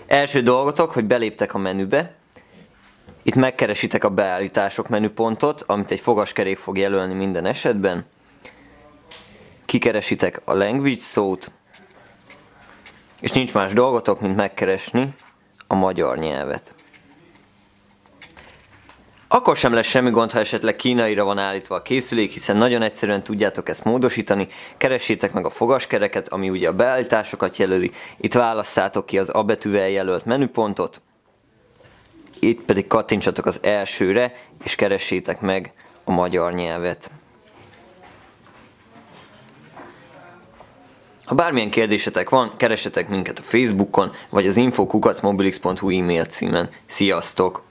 Első dolgotok, hogy beléptek a menübe. Itt megkeresitek a beállítások menüpontot, amit egy fogaskerék fog jelölni minden esetben. Kikeresitek a language szót, és nincs más dolgotok, mint megkeresni a magyar nyelvet. Akkor sem lesz semmi gond, ha esetleg kínaira van állítva a készülék, hiszen nagyon egyszerűen tudjátok ezt módosítani. Keressétek meg a fogaskereket, ami ugye a beállításokat jelöli. Itt válasszátok ki az A betűvel jelölt menüpontot. Itt pedig kattintsatok az elsőre, és keressétek meg a magyar nyelvet. Ha bármilyen kérdésetek van, keressetek minket a Facebookon, vagy az info@mobilix.hu e-mail címen. Sziasztok!